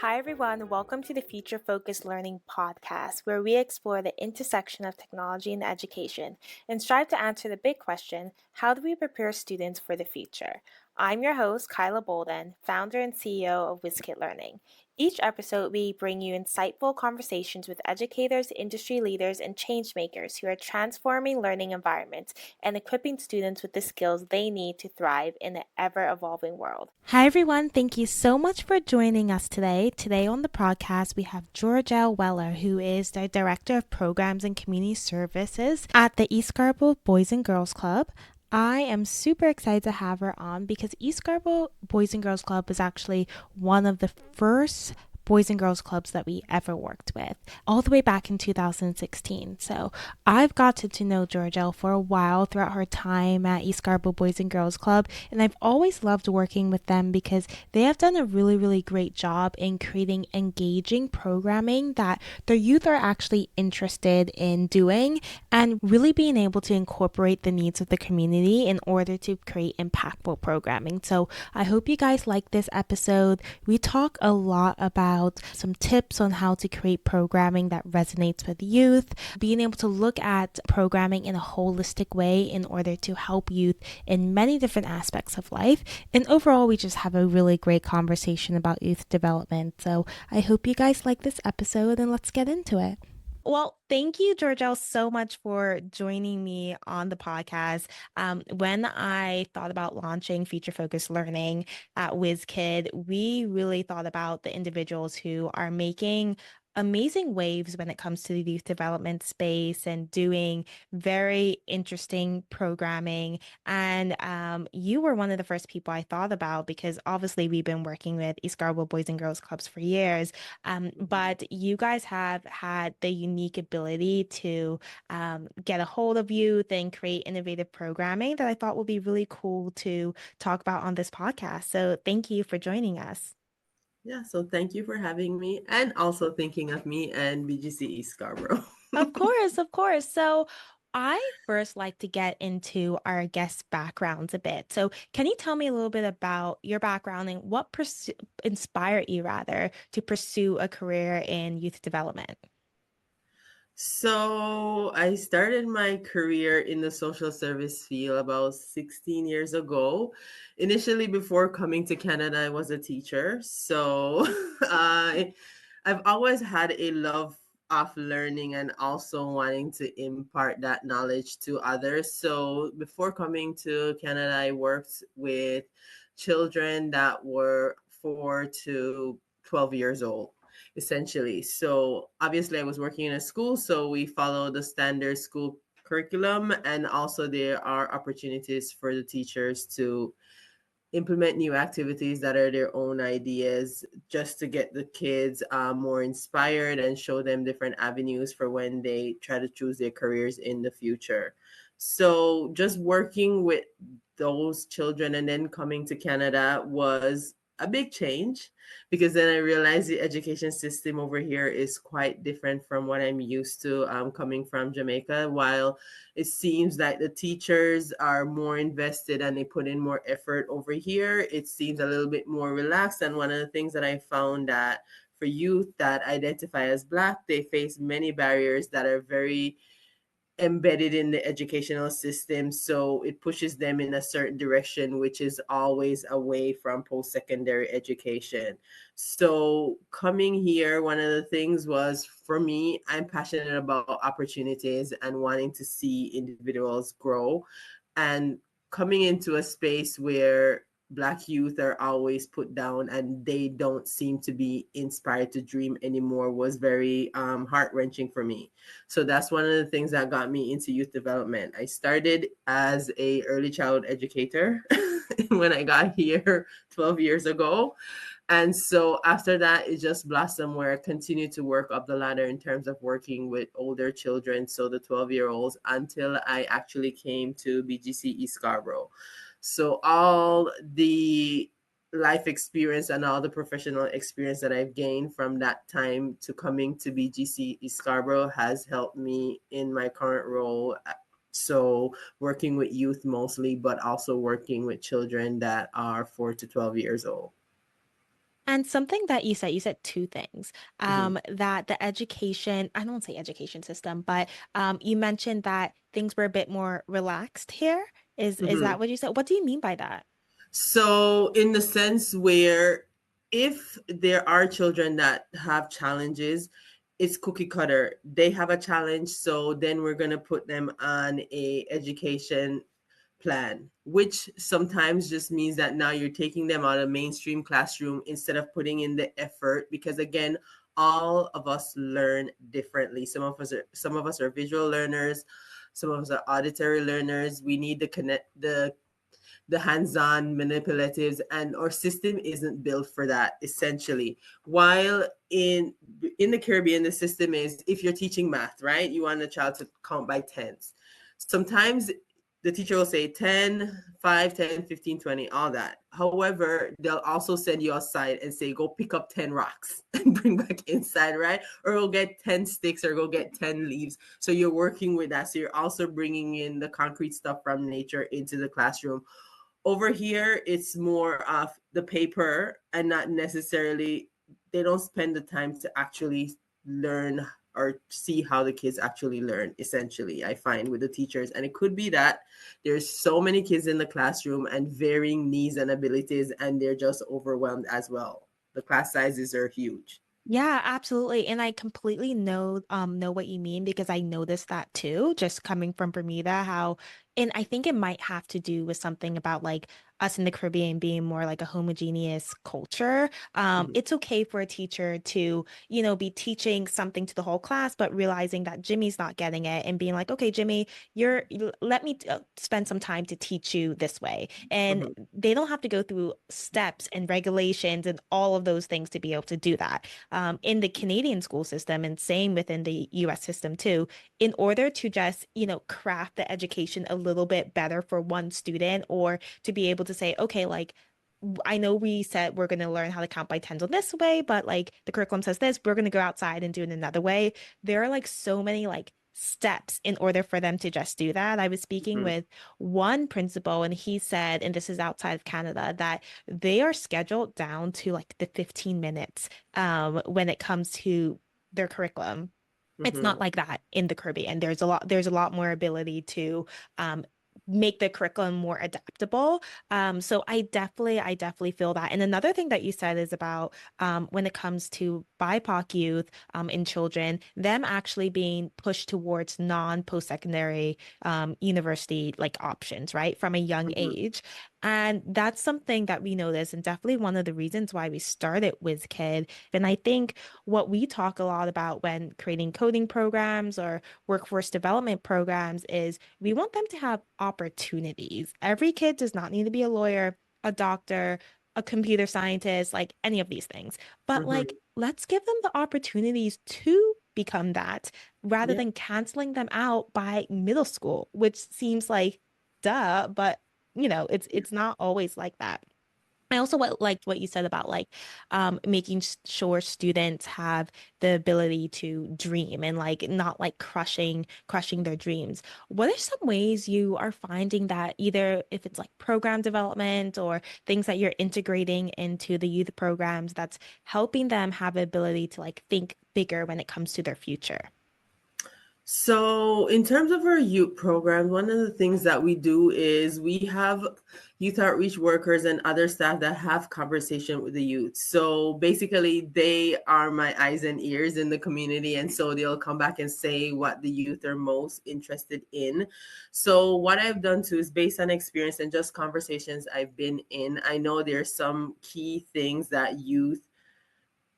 Hi, everyone. Welcome to the Future Focused Learning podcast, where we explore the intersection of technology and education and strive to answer the big question: how do we prepare students for the future? I'm your host, Kyla Bolden, founder and CEO of WizKid Learning. Each episode, we bring you insightful conversations with educators, industry leaders, and changemakers who are transforming learning environments and equipping students with the skills they need to thrive in an ever-evolving world. Hi, everyone. Thank you so much for joining us today. Today on the podcast, we have Georgele Weller, who is the Director of Programs and Community Services at the East Scarborough Boys and Girls Club. I am super excited to have her on because East Scarborough Boys and Girls Club is actually one of the first Boys and Girls Clubs that we ever worked with, all the way back in 2016. So I've gotten to know Georgele for a while throughout her time at East Scarborough Boys and Girls Club, and I've always loved working with them because they have done a really great job in creating engaging programming that their youth are actually interested in doing and really being able to incorporate the needs of the community in order to create impactful programming. So I hope you guys like this episode. We talk a lot about some tips on how to create programming that resonates with youth, being able to look at programming in a holistic way in order to help youth in many different aspects of life. And overall, we just have a really great conversation about youth development. So I hope you guys like this episode, and let's get into it. Well, thank you, Georgele, so much for joining me on the podcast. When I thought about launching Future Focused Learning at WizKid, we really thought about the individuals who are making amazing waves when it comes to the youth development space and doing very interesting programming. And you were one of the first people I thought about because obviously we've been working with East Scarborough Boys and Girls Clubs for years. But you guys have had the unique ability to get a hold of youth and create innovative programming that I thought would be really cool to talk about on this podcast. So thank you for joining us. Yeah, so thank you for having me and also thinking of me and BGC East Scarborough. Of course, of course. So I first like to get into our guests' backgrounds a bit. So can you tell me a little bit about your background and what inspired you rather to pursue a career in youth development? So I started my career in the social service field about 16 years ago. Initially, before coming to Canada, I was a teacher. So I've always had a love of learning and also wanting to impart that knowledge to others. So before coming to Canada, I worked with children that were 4 to 12 years old essentially. So obviously, I was working in a school, so we follow the standard school curriculum, and also there are opportunities for the teachers to implement new activities that are their own ideas just to get the kids more inspired and show them different avenues for when they try to choose their careers in the future. So just working with those children and then coming to Canada was a big change because then I realized the education system over here is quite different from what I'm used to coming from Jamaica. While it seems like the teachers are more invested and they put in more effort over here, it seems a little bit more relaxed. And one of the things that I found that for youth that identify as Black, they face many barriers that are very embedded in the educational system, so it pushes them in a certain direction, which is always away from post-secondary education. So coming here, one of the things was, for me, I'm passionate about opportunities and wanting to see individuals grow, and coming into a space where Black youth are always put down and they don't seem to be inspired to dream anymore was very heart-wrenching for me. So that's one of the things that got me into youth development. I started as a early child educator when I got here 12 years ago. And so after that, it just blossomed where I continued to work up the ladder in terms of working with older children, so the 12-year-olds, until I actually came to BGC East Scarborough. So all the life experience and all the professional experience that I've gained from that time to coming to BGC East Scarborough has helped me in my current role. So working with youth mostly, but also working with children that are 4 to 12 years old. And something that you said two things. Hmm. That the education, I don't say education system, but you mentioned that things were a bit more relaxed here. Is Hmm. that what you said? What do you mean by that? So, in the sense where if there are children that have challenges, it's cookie cutter. They have a challenge, so then we're going to put them on a education plan, which sometimes just means that now you're taking them out of mainstream classroom instead of putting in the effort, because again, all of us learn differently. Some of us are visual learners, some of us are auditory learners. We need the connect the hands-on manipulatives, and our system isn't built for that essentially. While in the Caribbean, the system is, if you're teaching math, right, you want a child to count by tens. Sometimes the teacher will say 10, 5, 10, 15, 20, all that. However, they'll also send you outside and say, go pick up 10 rocks and bring back inside, right? Or go get 10 sticks or go get 10 leaves. So you're working with that. So you're also bringing in the concrete stuff from nature into the classroom. Over here, it's more of the paper and not necessarily, they don't spend the time to actually learn or see how the kids actually learn, essentially, I find with the teachers. And it could be that there's so many kids in the classroom and varying needs and abilities, and they're just overwhelmed as well. The class sizes are huge. Yeah, absolutely. And I completely know what you mean because I noticed that too, just coming from Bermuda, how and I think it might have to do with something about like us in the Caribbean being more like a homogeneous culture. Mhm. It's okay for a teacher to, be teaching something to the whole class, but realizing that Jimmy's not getting it and being like, okay, Jimmy, let me spend some time to teach you this way. And Mhm. they don't have to go through steps and regulations and all of those things to be able to do that in the Canadian school system and same within the US system too, in order to just, craft the education a little bit better for one student or to be able to say, okay, like, I know we said we're going to learn how to count by tens on this way, but like the curriculum says this, we're going to go outside and do it another way. There are like so many like steps in order for them to just do that. I was speaking Mhm. with one principal and he said, and this is outside of Canada, that they are scheduled down to like the 15 minutes when it comes to their curriculum. It's not Mhm. like that in the Caribbean. There's a lot more ability to um, make the curriculum more adaptable. So I definitely feel that. And another thing that you said is about when it comes to BIPOC youth in children, them actually being pushed towards non-post-secondary university like options, right, from a young Mhm. age. And that's something that we notice, and definitely one of the reasons why we started with Kid. And I think what we talk a lot about when creating coding programs or workforce development programs is we want them to have opportunities. Every kid does not need to be a lawyer, a doctor, a computer scientist, like any of these things. But like, Mhm. let's give them the opportunities to become that rather Yeah. than canceling them out by middle school, which seems like duh, but it's not always like that. I also liked what you said about like making sure students have the ability to dream and like not like crushing their dreams. What are some ways you are finding that either if it's like program development or things that you're integrating into the youth programs that's helping them have the ability to like think bigger when it comes to their future? So, in terms of our youth program, one of the things that we do is we have youth outreach workers and other staff that have conversation with the youth. So, basically, they are my eyes and ears in the community. And so they'll come back and say what the youth are most interested in. So, what I've done too is based on experience and just conversations I've been in. I know there's some key things that youth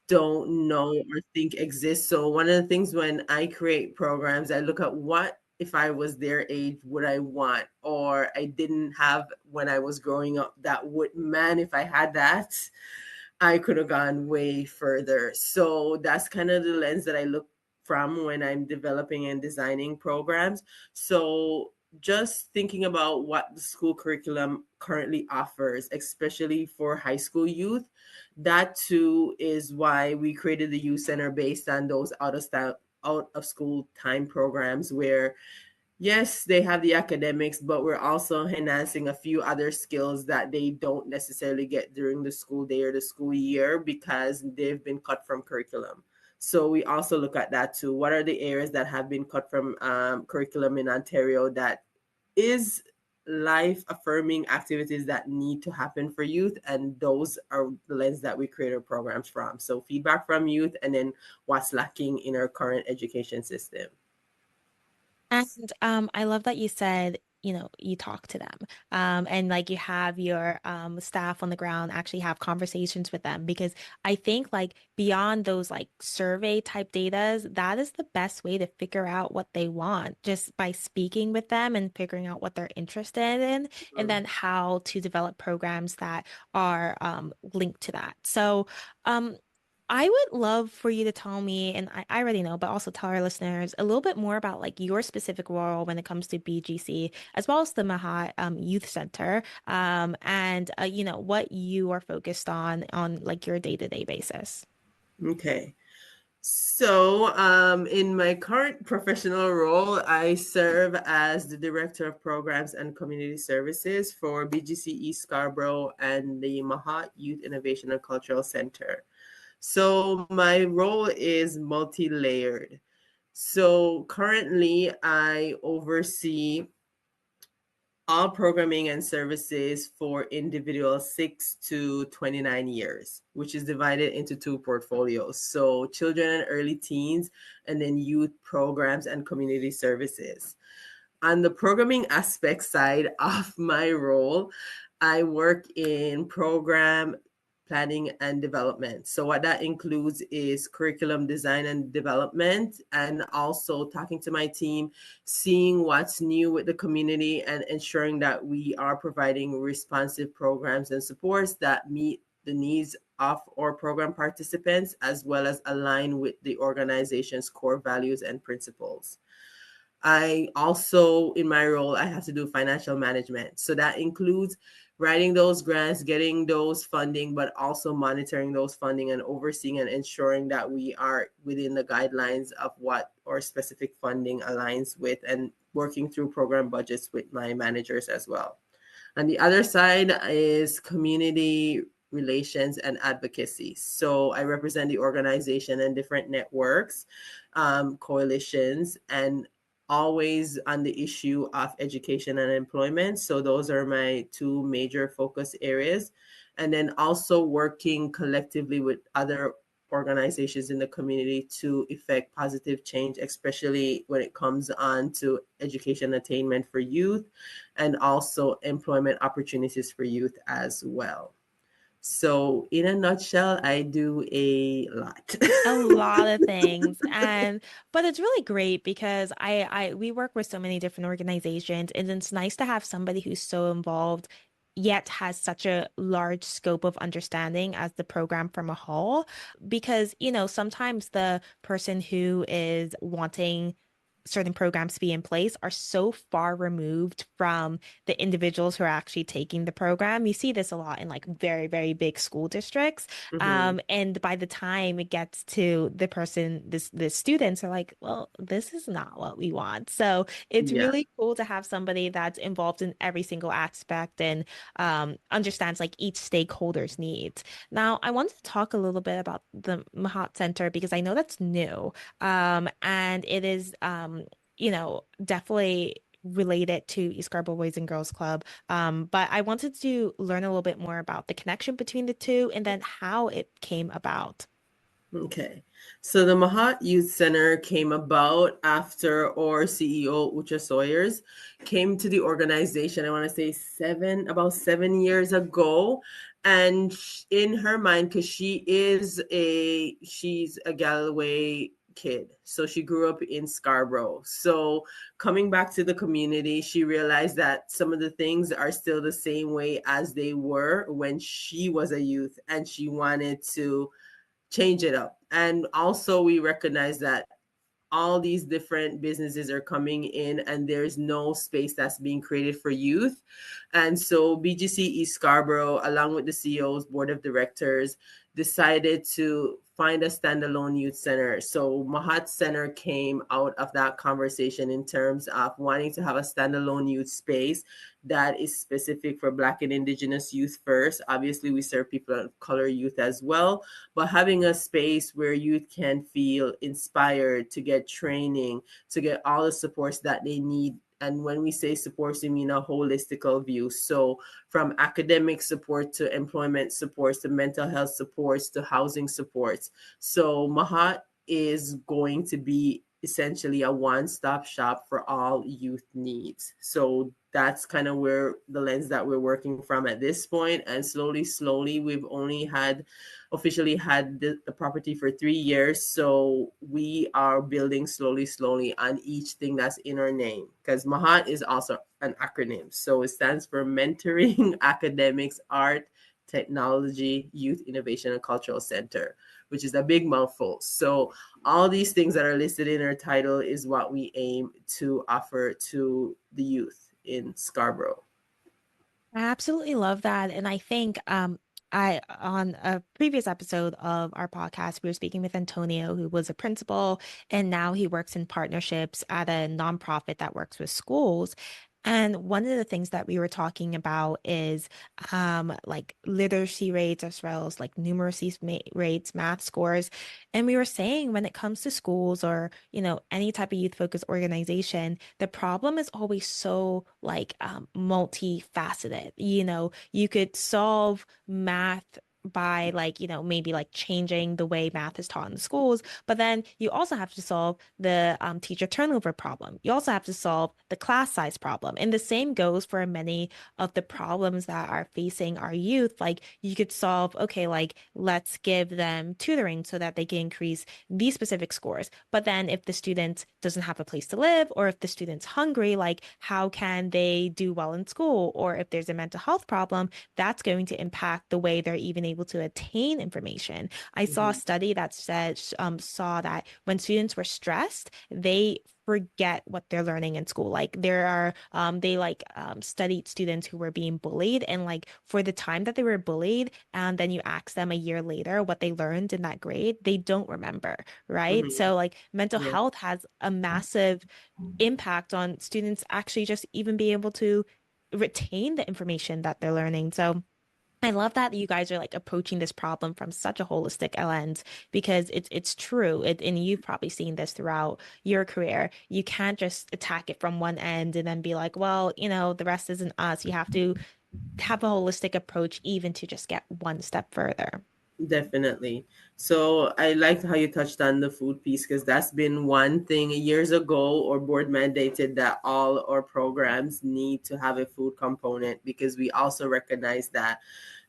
don't know or think exists. So one of the things when I create programs, I look at what if I was their age would I want or I didn't have when I was growing up that would man if I had that I could have gone way further. So that's kind of the lens that I look from when I'm developing and designing programs. So just thinking about what the school curriculum currently offers, especially for high school youth, that too is why we created the youth center based on those out of school time programs where Yes, they have the academics, but we're also enhancing a few other skills that they don't necessarily get during the school day or the school year because they've been cut from curriculum. So we also look at that too. What are the areas that have been cut from curriculum in Ontario that is life affirming activities that need to happen for youth? And those are the lens that we create our programs from. So feedback from youth and then what's lacking in our current education system. And I love that you said, you know, you talk to them. And like you have your staff on the ground actually have conversations with them because I think like beyond those like survey type datas, that is the best way to figure out what they want just by speaking with them and figuring out what they're interested in and then how to develop programs that are linked to that. So, um, I would love for you to tell me, and I already know, but also tell our listeners a little bit more about like your specific role when it comes to BGC, as well as the MAAT Youth Center, and you know what you are focused on like your day-to-day basis. Okay. So, in my current professional role, I serve as the Director of Programs and Community Services for BGC East Scarborough and the MAAT Youth Innovation and Cultural Center. So, my role is multi layered. So, currently, I oversee all programming and services for individuals 6 to 29 years, which is divided into two portfolios. So, children and early teens, and then youth programs and community services. On the programming aspect side of my role, I work in program planning and development. So what that includes is curriculum design and development, and also talking to my team, seeing what's new with the community and ensuring that we are providing responsive programs and supports that meet the needs of our program participants as well as align with the organization's core values and principles. I also, in my role, I have to do financial management. So that includes writing those grants, getting those funding, but also monitoring those funding and overseeing and ensuring that we are within the guidelines of what our specific funding aligns with and working through program budgets with my managers as well. On the other side is community relations and advocacy. So I represent the organization and different networks, coalitions, and always on the issue of education and employment. So those are my two major focus areas. And then also working collectively with other organizations in the community to effect positive change, especially when it comes on to education attainment for youth and also employment opportunities for youth as well. So, in a nutshell, I do a lot. A lot of things. And but it's really great because I we work with so many different organizations and it's nice to have somebody who's so involved yet has such a large scope of understanding as the program from a whole because you know sometimes the person who is wanting certain programs to be in place are so far removed from the individuals who are actually taking the program. You see this a lot in like very, very big school districts. Mhm. And by the time it gets to the person, the students are like, well, this is not what we want. So it's Yeah. really cool to have somebody that's involved in every single aspect and understands like each stakeholder's needs. Now, I wanted to talk a little bit about the MAAT Center because I know that's new. And it is you know, definitely related to East Scarborough Boys and Girls Club. But I wanted to learn a little bit more about the connection between the two and then how it came about. Okay. So the MAAT Youth Center came about after our CEO, Ucha Sawyers, came to the organization, I want to say about 7 years ago. And in her mind, because she's a Galloway kid. So she grew up in Scarborough. So coming back to the community, she realized that some of the things are still the same way as they were when she was a youth. And she wanted to change it up. And also, we recognize that all these different businesses are coming in and there's no space that's being created for youth. And so BGC East Scarborough, along with the CEO's board of directors, decided to find a standalone youth center. So MAAT Center came out of that conversation in terms of wanting to have a standalone youth space that is specific for Black and Indigenous youth first. Obviously, we serve people of color youth as well, but having a space where youth can feel inspired to get training, to get all the supports that they need. And when we say supports, we mean a holistical view. So from academic support to employment supports to mental health supports to housing supports. So MAAT is going to be essentially a one-stop shop for all youth needs. So that's kind of where the lens that we're working from at this point. And slowly, we've only officially had the property for 3 years. So we are building slowly on each thing that's in our name, because MAAT is also an acronym. So it stands for Mentoring, Academics, Art, Technology, Youth Innovation, and Cultural Center, which is a big mouthful. So all these things that are listed in our title is what we aim to offer to the youth in Scarborough. I absolutely love that. And I think I on a previous episode of our podcast, we were speaking with Antonio, who was a principal, and now he works in partnerships at a nonprofit that works with schools. And one of the things that we were talking about is like literacy rates as well as like numeracy rates, math scores. And we were saying when it comes to schools or, any type of youth focused organization, the problem is always so like multifaceted. You could solve math by like, maybe like changing the way math is taught in the schools, but then you also have to solve the teacher turnover problem. You also have to solve the class size problem. And the same goes for many of the problems that are facing our youth. Like you could solve, okay, like let's give them tutoring so that they can increase these specific scores. But then if the student doesn't have a place to live, or if the student's hungry, like how can they do well in school? Or if there's a mental health problem, that's going to impact the way they're even able to attain information. I saw a Mm-hmm. study that saw that when students were stressed, they forget what they're learning in school. Like they like studied students who were being bullied, and like for the time that they were bullied, and then you ask them a year later what they learned in that grade, they don't remember, right? Mm-hmm. So like mental Yeah, health has a massive impact on students actually just even being able to retain the information that they're learning. So I love that you guys are like approaching this problem from such a holistic lens, because it's true. And you've probably seen this throughout your career. You can't just attack it from one end and then be like, well, the rest isn't us. You have to have a holistic approach even to just get one step further. definitely. So I liked how you touched on the food piece, because that's been one thing years ago, or board mandated that all our programs need to have a food component, because we also recognize that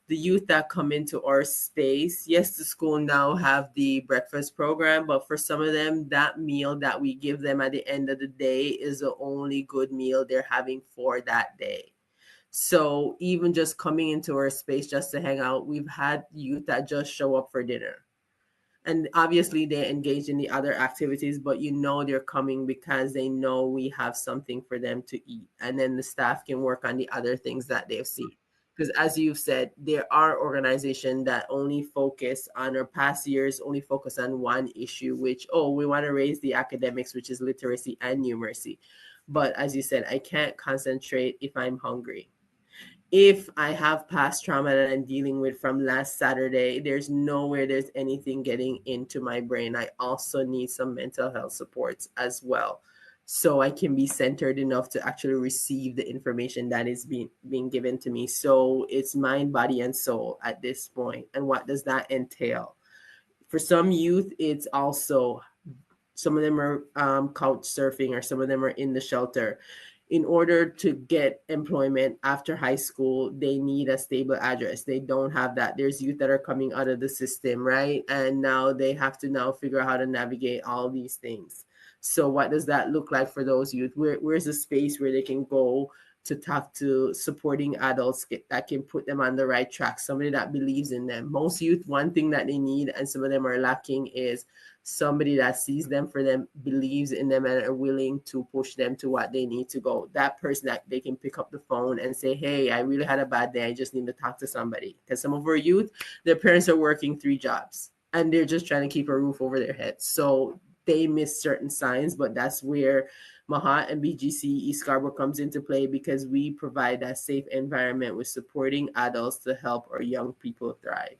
the youth that come into our space, yes, the school now have the breakfast program, but for some of them, that meal that we give them at the end of the day is the only good meal they're having for that day. So even just coming into our space just to hang out, we've had youth that just show up for dinner. And obviously they engage in the other activities, but they're coming because they know we have something for them to eat. And then the staff can work on the other things that they've seen. Because as you've said, there are organizations that only focus on, or past years only focus on one issue, which, oh, we want to raise the academics, which is literacy and numeracy. But as you said, I can't concentrate if I'm hungry. If I have past trauma that I'm dealing with from last Saturday, there's nowhere there's anything getting into my brain. I also need some mental health supports as well, so I can be centered enough to actually receive the information that is being given to me. So it's mind, body, and soul at this point. And what does that entail? For some youth, it's also, some of them are couch surfing, or some of them are in the shelter. In order to get employment after high school, they need a stable address. They don't have that. There's youth that are coming out of the system, right? And now they have to now figure out how to navigate all these things. So what does that look like for those youth? Where's the space where they can go to talk to supporting adults that can put them on the right track, somebody that believes in them. Most youth, one thing that they need, and some of them are lacking, is somebody that sees them for them, believes in them, and are willing to push them to what they need to go. That person that they can pick up the phone and say, hey, I really had a bad day, I just need to talk to somebody. Because some of our youth, their parents are working 3 jobs and they're just trying to keep a roof over their heads. So they miss certain signs, but that's where MAAT and BGC East Scarborough comes into play, because we provide that safe environment with supporting adults to help our young people thrive.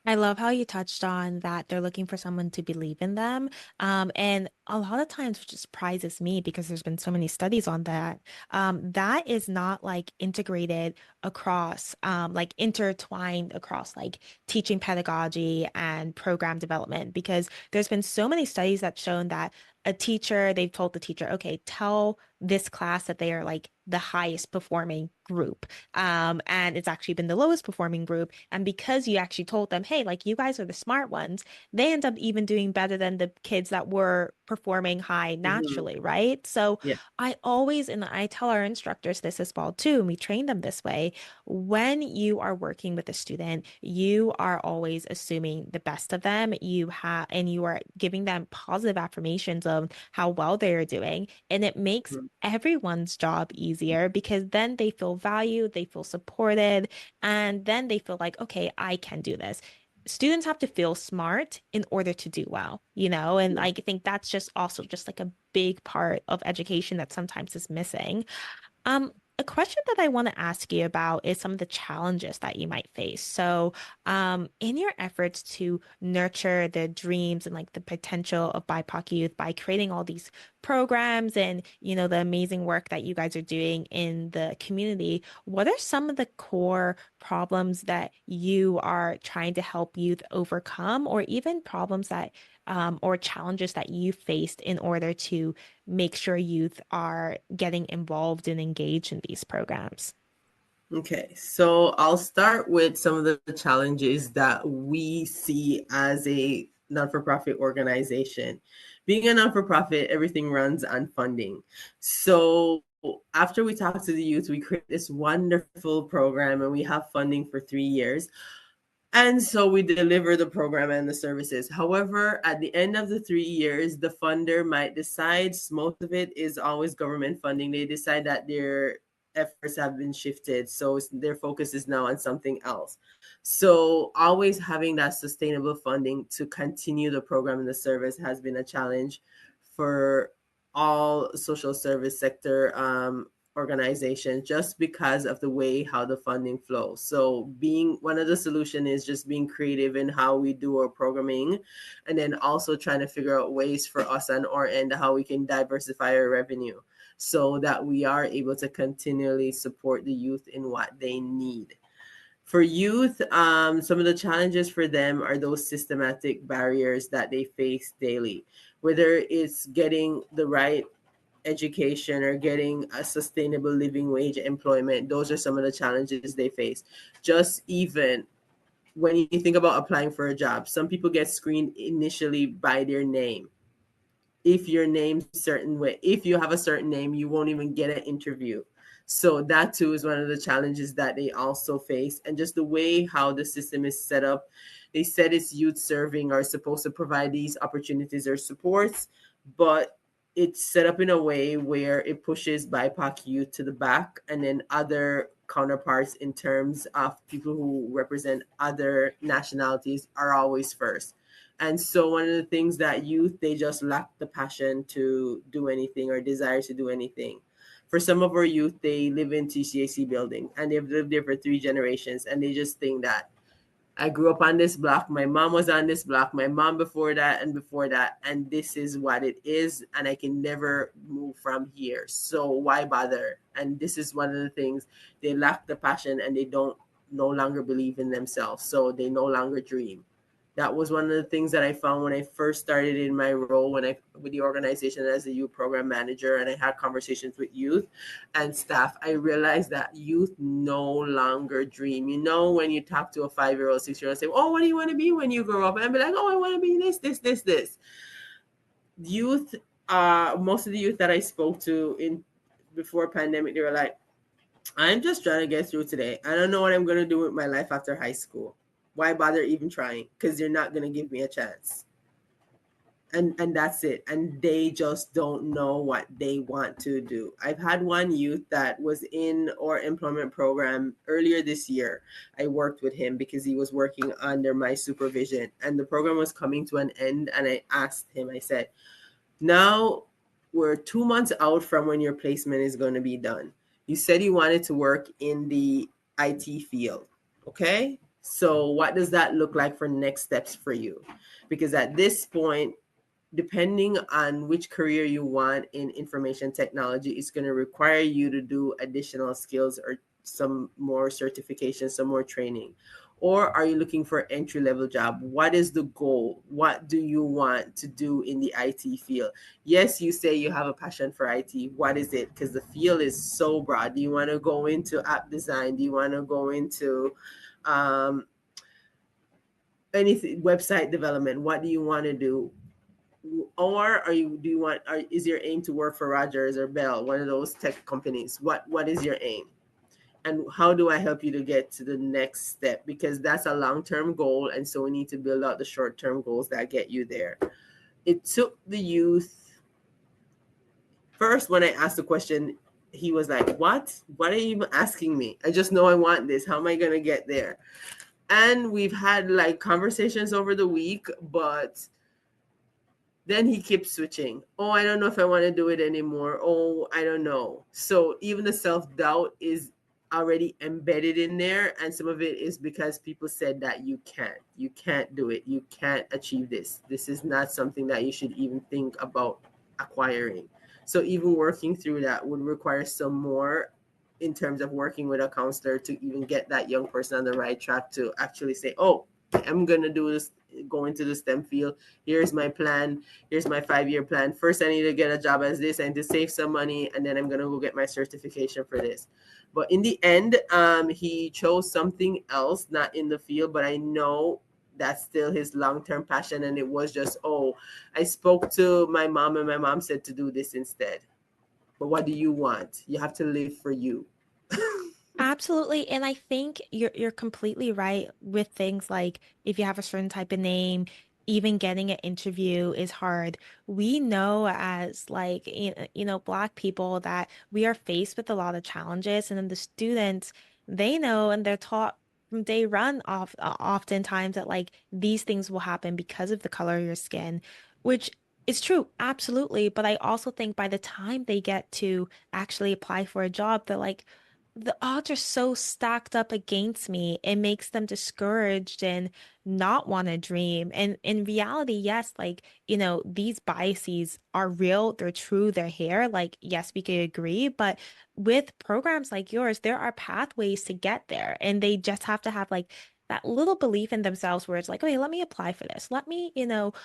I love how you touched on that they're looking for someone to believe in them. And a lot of times, which surprises me because there's been so many studies on that, that is not like integrated across, like intertwined across like teaching pedagogy and program development. Because there's been so many studies that shown that a teacher, they've told the teacher, okay, tell this class that they are like the highest performing group. And it's actually been the lowest performing group. And because you actually told them, hey, like you guys are the smart ones, they end up even doing better than the kids that were performing high Mm-hmm. naturally, right? So Yeah. I always, and I tell our instructors this as well too, and we train them this way. When you are working with a student, you are always assuming the best of them. You have, and you are giving them positive affirmations of how well they are doing. And it makes Mm-hmm. everyone's job easier because then they feel valued, they feel supported, and then they feel like, okay, I can do this. Students have to feel smart in order to do well, you know, and Yeah. I think that's just also just like a big part of education that sometimes is missing. A question that I want to ask you about is some of the challenges that you might face. So, in your efforts to nurture the dreams and like the potential of BIPOC youth by creating all these programs and, you know, the amazing work that you guys are doing in the community, what are some of the core problems that you are trying to help youth overcome, or even problems that, or challenges that you faced in order to make sure youth are getting involved and engaged in these programs? Okay, so I'll start with some of the challenges that we see as a non for profit organization. Being a non for profit, everything runs on funding. So after we talk to the youth, we create this wonderful program and we have funding for 3 years. And so we deliver the program and the services. However, at the end of the 3 years, the funder might decide, most of it is always government funding. They decide that their efforts have been shifted. So their focus is now on something else. So always having that sustainable funding to continue the program and the service has been a challenge for all social service sector organization, just because of the way how the funding flows. So being one of the solution is just being creative in how we do our programming, and then also trying to figure out ways for us on our end how we can diversify our revenue so that we are able to continually support the youth in what they need. For youth, some of the challenges for them are those systematic barriers that they face daily, whether it's getting the right education or getting a sustainable living wage employment. Those are some of the challenges they face. Just even when you think about applying for a job, some people get screened initially by their name. If your name's certain way, if you have a certain name, you won't even get an interview. So that too is one of the challenges that they also face. And just the way how the system is set up, they said it's youth serving are supposed to provide these opportunities or supports, but it's set up in a way where it pushes BIPOC youth to the back, and then other counterparts in terms of people who represent other nationalities are always first. And so one of the things that youth, they just lack the passion to do anything or desire to do anything. For some of our youth, they live in TCAC building and they've lived there for 3 generations, and they just think that I grew up on this block, my mom was on this block, my mom before that, and this is what it is, and I can never move from here. So why bother? And this is one of the things, they lack the passion and they don't no longer believe in themselves. So they no longer dream. That was one of the things that I found when I first started in my role when I with the organization as a youth program manager, and I had conversations with youth and staff. I realized that youth no longer dream. You know, when you talk to a 5-year-old, 6-year-old, say, "Oh, what do you want to be when you grow up?" And I'd be like, "Oh, I want to be this." Youth, most of the youth that I spoke to in before pandemic, they were like, I'm just trying to get through today. I don't know what I'm going to do with my life after high school. Why bother even trying? Because they're not going to give me a chance. And that's it. And they just don't know what they want to do. I've had one youth that was in our employment program earlier this year. I worked with him because he was working under my supervision, and the program was coming to an end. And I asked him, I said, now we're 2 months out from when your placement is going to be done. You said you wanted to work in the IT field. Okay. So what does that look like for next steps for you? Because at this point, depending on which career you want in information technology, it's going to require you to do additional skills or some more certification, some more training. Or are you looking for entry level job? What is the goal? What do you want to do in the IT field? Yes, you say you have a passion for IT. What is it? Because the field is so broad. Do you want to go into app design? Do you want to go into um, anything, website development? What do you want to do? Or are you do you want is your aim to work for Rogers or Bell, one of those tech companies? What is your aim, and how do I help you to get to the next step? Because that's a long-term goal, and so we need to build out the short-term goals that get you there. It took the youth first, when I asked the question, he was like, what are you even asking me? I just know I want this. How am I going to get there? And we've had like conversations over the week, but then he keeps switching. Oh, I don't know if I want to do it anymore. Oh, I don't know. So even the self-doubt is already embedded in there. And some of it is because people said that you can't do it. You can't achieve this. This is not something that you should even think about acquiring. So even working through that would require some more in terms of working with a counselor to even get that young person on the right track to actually say, oh, I'm going to do this, go into the STEM field. Here's my plan. Here's my 5-year plan. First, I need to get a job as this. I need to save some money, and then I'm going to go get my certification for this. But in the end, he chose something else, not in the field, but I know that's still his long-term passion. And it was just, oh, I spoke to my mom and my mom said to do this instead. But what do you want? You have to live for you. Absolutely. And I think you're completely right with things like if you have a certain type of name, even getting an interview is hard. We know as like Black people that we are faced with a lot of challenges, and then the students, they know and they're taught from day one oftentimes that like these things will happen because of the color of your skin, which is true, absolutely. But I also think by the time they get to actually apply for a job, they're like, the odds are so stacked up against me. It makes them discouraged and not want to dream. And in reality, yes, like, these biases are real, they're true, they're here. Like, yes, we could agree, but with programs like yours, there are pathways to get there. And they just have to have like that little belief in themselves where it's like, okay, let me apply for this. Let me,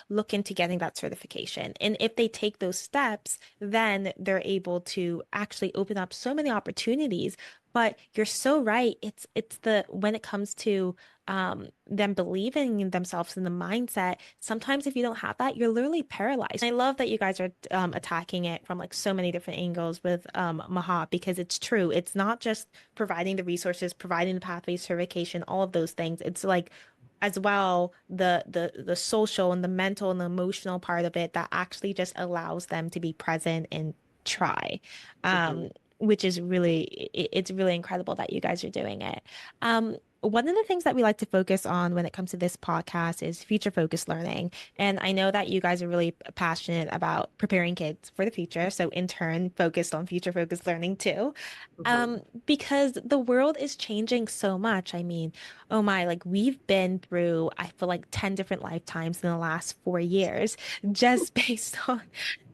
look into getting that certification. And if they take those steps, then they're able to actually open up so many opportunities. But you're so right. It's the when it comes to them believing in themselves and the mindset, sometimes if you don't have that, you're literally paralyzed. I love that you guys are attacking it from like so many different angles with MAAT, because it's true. It's not just providing the resources, providing the pathways, certification, all of those things. It's like as well the social and the mental and the emotional part of it that actually just allows them to be present and try. Mhm. Um, which is it's really incredible that you guys are doing it. One of the things that we like to focus on when it comes to this podcast is future focused learning. And I know that you guys are really passionate about preparing kids for the future. So in turn, focused on future focused learning too. Mhm. Because the world is changing so much. I mean, oh my, like we've been through, I feel like 10 different lifetimes in the last 4 years, just based on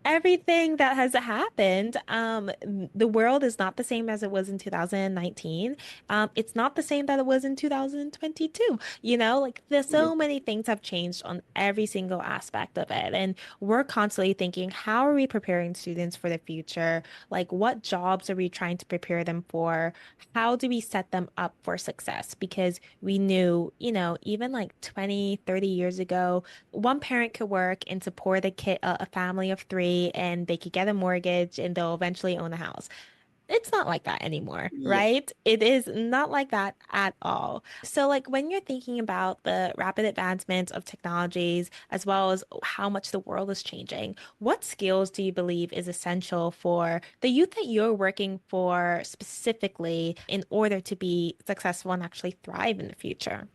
everything that has happened. The world is not the same as it was in 2019. It's not the same that it was in 2022. Like there's Mhm. so many things have changed on every single aspect of it. And we're constantly thinking, how are we preparing students for the future? Like what jobs are we trying to prepare them for? How do we set them up for success? Because we knew, even like 20, 30 years ago, one parent could work and support a family of three, and they could get a mortgage and they'll eventually own a house. it's not like that anymore, Yeah. right? It is not like that at all. So, like, when you're thinking about the rapid advancements of technologies, as well as how much the world is changing, what skills do you believe is essential for the youth that you're working for specifically in order to be successful and actually thrive in the future?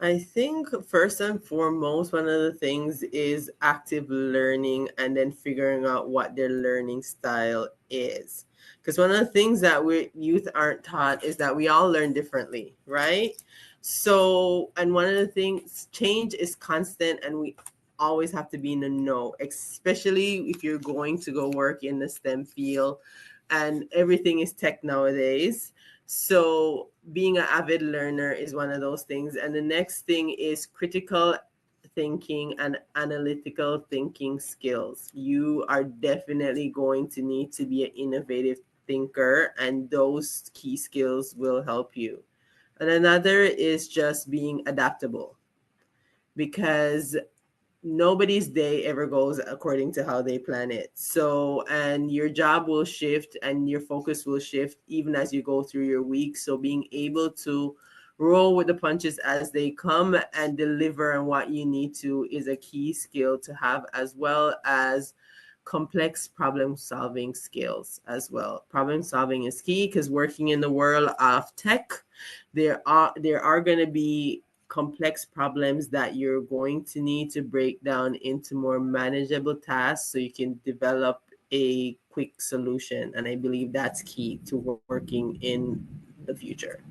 I think first and foremost, one of the things is active learning and then figuring out what their learning style is. Because one of the things that we youth aren't taught is that we all learn differently, right? So, and one of the things, change is constant, and we always have to be in the know, especially if you're going to go work in the STEM field and everything is tech nowadays. So being an avid learner is one of those things. And the next thing is critical thinking and analytical thinking skills. You are definitely going to need to be an innovative thinker, and those key skills will help you. And another is just being adaptable, because nobody's day ever goes according to how they plan it. So, and your job will shift and your focus will shift even as you go through your week. So, being able to roll with the punches as they come and deliver on what you need to is a key skill to have, as well as complex problem solving skills as well. Problem solving is key because working in the world of tech, there are going to be complex problems that you're going to need to break down into more manageable tasks so you can develop a quick solution. And I believe that's key to working in the future.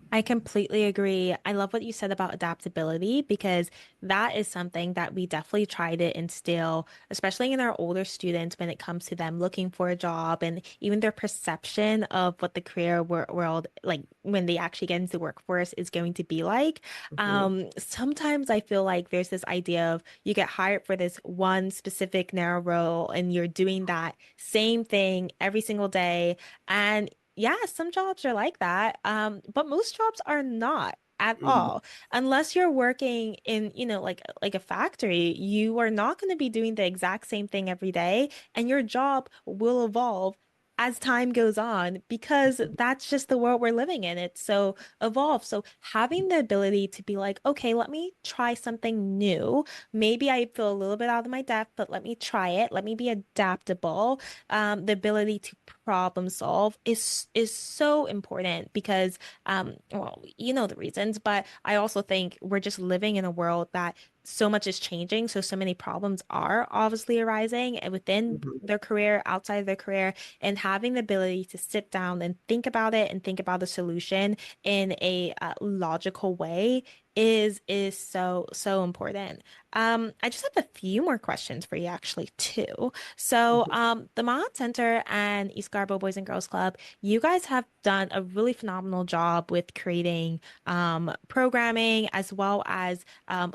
I completely agree. I love what you said about adaptability because that is something that we definitely try to instill, especially in our older students when it comes to them looking for a job and even their perception of what the career world, like when they actually get into the workforce, is going to be like. Mhm. Sometimes I feel like there's this idea of you get hired for this one specific narrow role and you're doing that same thing every single day. And yeah, some jobs are like that. But most jobs are not at Mhm. all. Unless you're working in, like a factory, you are not going to be doing the exact same thing every day, and your job will evolve as time goes on because that's just the world we're living in. It's so evolved. So having the ability to be like, okay, let me try something new. Maybe I feel a little bit out of my depth, but let me try it. Let me be adaptable. The ability to problem solve is so important because well, you know the reasons, but I also think we're just living in a world that so much is changing, so many problems are obviously arising and within Mhm. their career, outside of their career, and having the ability to sit down and think about it and think about the solution in a logical way is so important. I just have a few more questions for you actually too. So, Mhm. the MAAT Center and East Scarborough Boys and Girls Club, you guys have done a really phenomenal job with creating programming as well as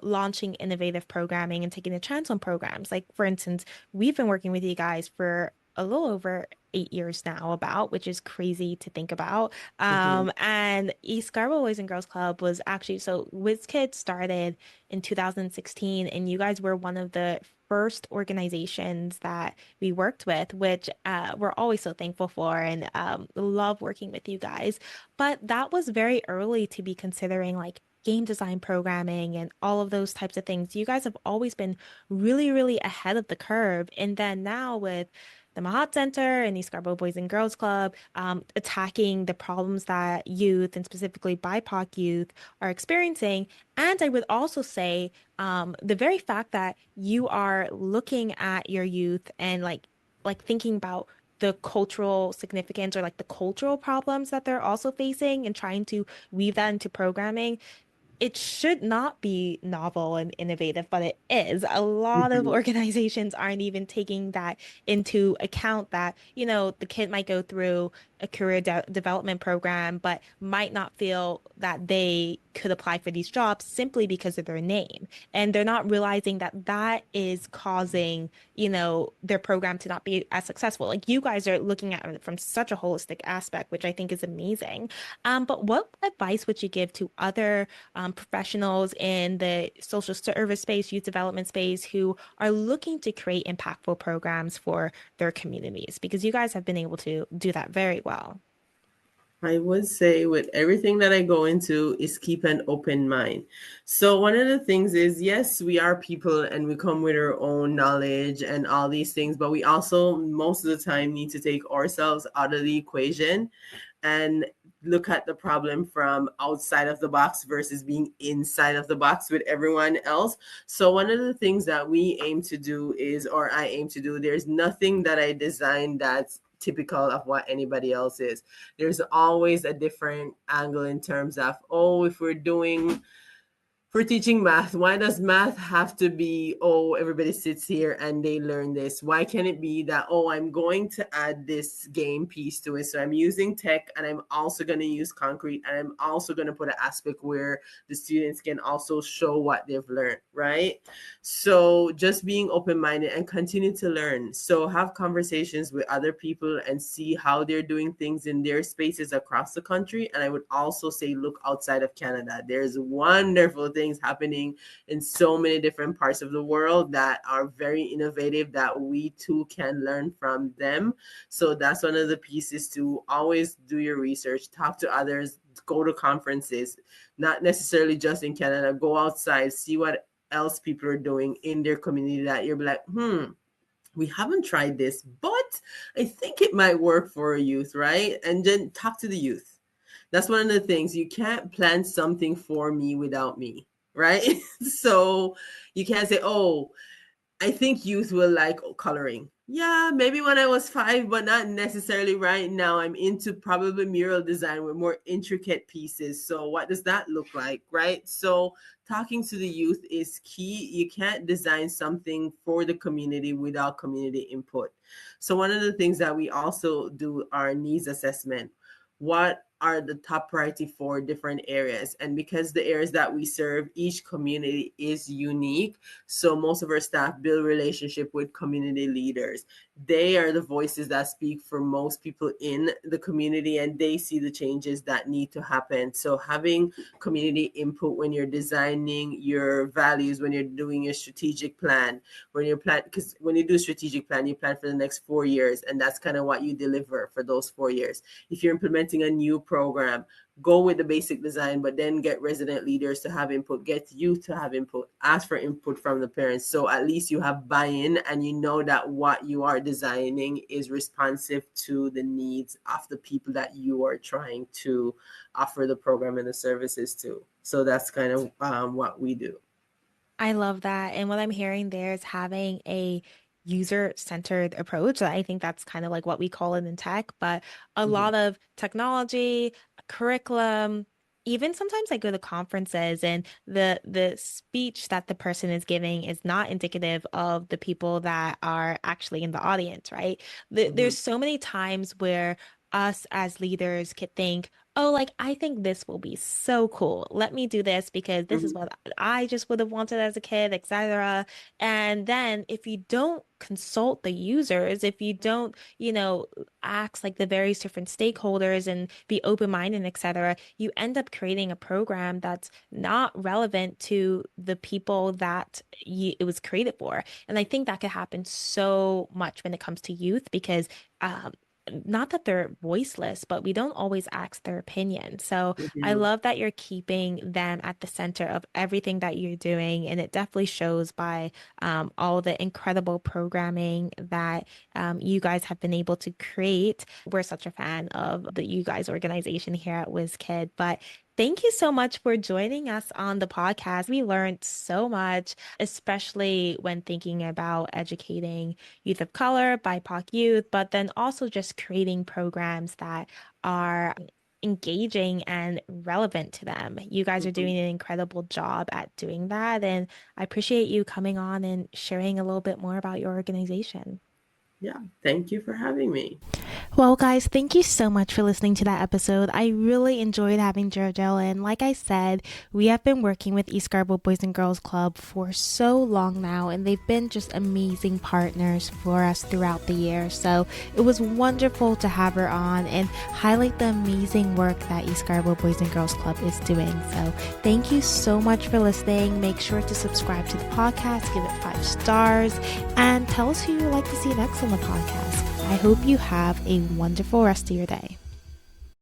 launching innovative programming and taking a chance on programs. Like, for instance, we've been working with you guys for a little over 8 years now, about, which is crazy to think about. Mhm. And East Scarborough Boys and Girls Club was actually so WizKids started in 2016, and you guys were one of the first organizations that we worked with, which we're always so thankful for and love working with you guys. But that was very early to be considering like game design programming and all of those types of things. You guys have always been really, really ahead of the curve. And then now with the MAAT Center and East Scarborough Boys and Girls Club, attacking the problems that youth and specifically BIPOC youth are experiencing. And I would also say the very fact that you are looking at your youth and like thinking about the cultural significance or like the cultural problems that they're also facing and trying to weave that into programming, it should not be novel and innovative, but it is. A lot of Mhm. organizations aren't even taking that into account that, the kid might go through a career development program, but might not feel that they could apply for these jobs simply because of their name. And they're not realizing that that is causing, their program to not be as successful. Like you guys are looking at it from such a holistic aspect, which I think is amazing. But what advice would you give to other professionals in the social service space, youth development space who are looking to create impactful programs for their communities? Because you guys have been able to do that very well. I would say with everything that I go into is keep an open mind. So one of the things is, yes, we are people and we come with our own knowledge and all these things, but we also most of the time need to take ourselves out of the equation and look at the problem from outside of the box versus being inside of the box with everyone else. So one of the things that we aim to do is, or I aim to do, there's nothing that I design that's typical of what anybody else is. There's always a different angle in terms of, oh, if we're doing for teaching math, why does math have to be, oh, everybody sits here and they learn this? Why can't it be that, oh, I'm going to add this game piece to it? So I'm using tech and I'm also going to use concrete and I'm also going to put an aspect where the students can also show what they've learned, right? So just being open-minded and continue to learn. So have conversations with other people and see how they're doing things in their spaces across the country. And I would also say look outside of Canada. There's wonderful things happening in so many different parts of the world that are very innovative that we too can learn from them. So that's one of the pieces, to always do your research, talk to others, go to conferences, not necessarily just in Canada, go outside, see what else people are doing in their community that you're like, we haven't tried this, but I think it might work for a youth, right? And then talk to the youth. That's one of the things. You can't plan something for me without me, right? So you can't say, oh, I think youth will like coloring. Yeah, maybe when I was 5, but not necessarily right now. I'm into probably mural design with more intricate pieces. So what does that look like, right? So talking to the youth is key. You can't design something for the community without community input. So one of the things that we also do are needs assessment. What are the top priority for different areas? And because the areas that we serve, each community is unique, so most of our staff build relationship with community leaders. They are the voices that speak for most people in the community, and they see the changes that need to happen. So having community input when you're designing your values, when you're doing your strategic plan, when you plan, because when you do strategic plan, you plan for the next 4 years, and that's kind of what you deliver for those 4 years. If you're implementing a new program, go with the basic design, but then get resident leaders to have input, get youth to have input, ask for input from the parents. So at least you have buy-in and you know that what you are designing is responsive to the needs of the people that you are trying to offer the program and the services to. So that's kind of what we do. I love that. And what I'm hearing there is having a user-centered approach. I think that's kind of like what we call it in tech, but a Mhm. lot of technology, curriculum, even sometimes I go to conferences and the speech that the person is giving is not indicative of the people that are actually in the audience, right? Mhm. There's so many times where us as leaders could think, oh, like, I think this will be so cool. Let me do this because this is Mhm. what I just would have wanted as a kid, etc. And then if you don't consult the users, if you don't, ask like the various different stakeholders and be open-minded, etc., you end up creating a program that's not relevant to the people that it was created for. And I think that could happen so much when it comes to youth because um, not that they're voiceless, but we don't always ask their opinion. So I Mhm. love that you're keeping them at the center of everything that you're doing. And it definitely shows by all the incredible programming that you guys have been able to create. We're such a fan of the you guys organization here at WizKid. But thank you so much for joining us on the podcast. We learned so much, especially when thinking about educating youth of color, BIPOC youth, but then also just creating programs that are engaging and relevant to them. You guys are Mhm. doing an incredible job at doing that. And I appreciate you coming on and sharing a little bit more about your organization. Yeah, thank you for having me. Well, guys, thank you so much for listening to that episode. I really enjoyed having Georgele, and like I said, we have been working with East Scarborough Boys and Girls Club for so long now, and they've been just amazing partners for us throughout the year. So it was wonderful to have her on and highlight the amazing work that East Scarborough Boys and Girls Club is doing. So thank you so much for listening. Make sure to subscribe to the podcast, give it 5 stars, and tell us who you would like to see next on the podcast. I hope you have a wonderful rest of your day.